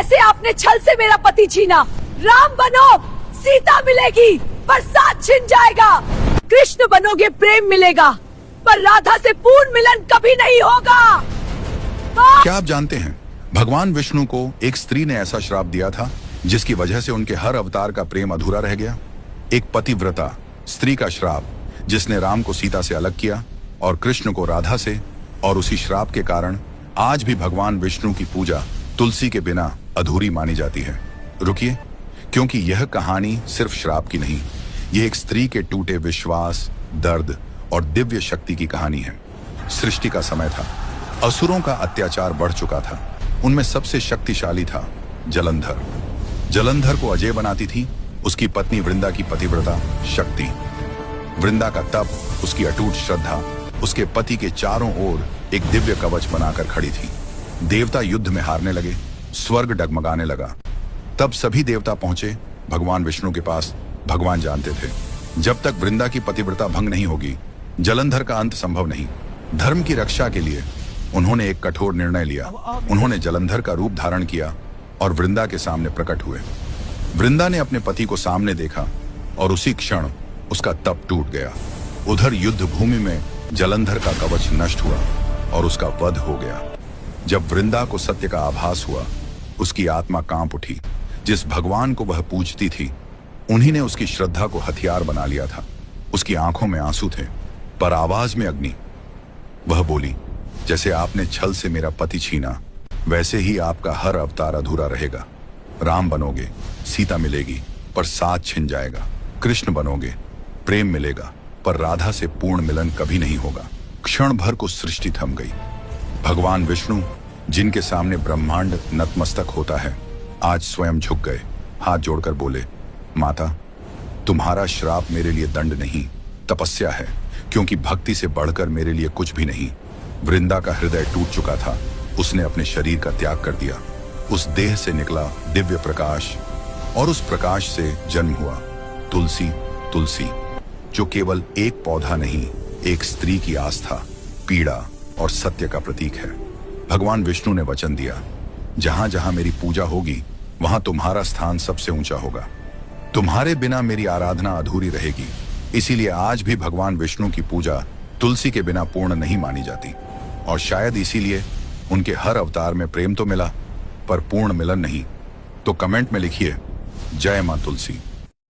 जैसे आपने छल से मेरा पति छीना। राम बनो, सीता मिलेगी पर साथ छिन जाएगा। कृष्ण बनोगे, प्रेम मिलेगा, पर राधा से पूर्ण मिलन कभी नहीं होगा। क्या आप जानते हैं, भगवान विष्णु को एक स्त्री ने ऐसा श्राप दिया था जिसकी वजह से उनके हर अवतार का प्रेम अधूरा रह गया। एक पतिव्रता स्त्री का श्राप जिसने राम को सीता से अलग किया और कृष्ण को राधा से, और उसी श्राप के कारण आज भी भगवान विष्णु की पूजा तुलसी के बिना अधूरी मानी जाती है। रुकिए, क्योंकि यह कहानी सिर्फ श्राप की नहीं, यह एक स्त्री के टूटे विश्वास, दर्द और दिव्य शक्ति की कहानी है। सृष्टि का समय था, असुरों का अत्याचार बढ़ चुका था। उनमें सबसे शक्तिशाली था जलंधर। जलंधर को अजय बनाती थी उसकी पत्नी वृंदा की पतिव्रता शक्ति। वृंदा का तप, उसकी अटूट श्रद्धा उसके पति के चारों ओर एक दिव्य कवच बनाकर खड़ी थी। देवता युद्ध में हारने लगे, स्वर्ग डगमगाने लगा। तब सभी देवता पहुंचे भगवान विष्णु के पास। भगवान जानते थे, जब तक वृंदा की पतिव्रता भंग नहीं होगी, जलंधर का अंत संभव नहीं। धर्म की रक्षा के लिए उन्होंने एक कठोर निर्णय लिया। उन्होंने जलंधर का रूप धारण किया और वृंदा के सामने प्रकट हुए। वृंदा ने अपने पति को सामने देखा और उसी क्षण उसका तप टूट गया। उधर युद्ध भूमि में जलंधर का कवच नष्ट हुआ और उसका वध हो गया। जब वृंदा को सत्य का आभास हुआ, उसकी आत्मा कांप उठी। जिस भगवान को वह पूजती थी, उन्हीं ने उसकी श्रद्धा को हथियार बना लिया था। उसकी आंखों में आंसू थे, पर आवाज में अग्नि। वह बोली, जैसे आपने छल से मेरा पति छीना, वैसे ही आपका हर अवतार अधूरा रहेगा। राम बनोगे, सीता मिलेगी, पर साथ छिन जाएगा। कृष्ण बनोगे, प्रेम मिलेगा, पर राधा से पूर्ण मिलन कभी नहीं होगा। क्षण भर को सृष्टि थम गई। भगवान विष्णु, जिनके सामने ब्रह्मांड नतमस्तक होता है, आज स्वयं झुक गए। हाथ जोड़कर बोले, माता, तुम्हारा श्राप मेरे लिए दंड नहीं, तपस्या है, क्योंकि भक्ति से बढ़कर मेरे लिए कुछ भी नहीं। वृंदा का हृदय टूट चुका था। उसने अपने शरीर का त्याग कर दिया। उस देह से निकला दिव्य प्रकाश, और उस प्रकाश से जन्म हुआ तुलसी। तुलसी जो केवल एक पौधा नहीं, एक स्त्री की आस्था, पीड़ा और सत्य का प्रतीक है। भगवान विष्णु ने वचन दिया, जहां जहां मेरी पूजा होगी, वहां तुम्हारा स्थान सबसे ऊंचा होगा। तुम्हारे बिना मेरी आराधना अधूरी रहेगी। इसीलिए आज भी भगवान विष्णु की पूजा तुलसी के बिना पूर्ण नहीं मानी जाती। और शायद इसीलिए उनके हर अवतार में प्रेम तो मिला, पर पूर्ण मिलन नहीं। तो कमेंट में लिखिए, जय मां तुलसी।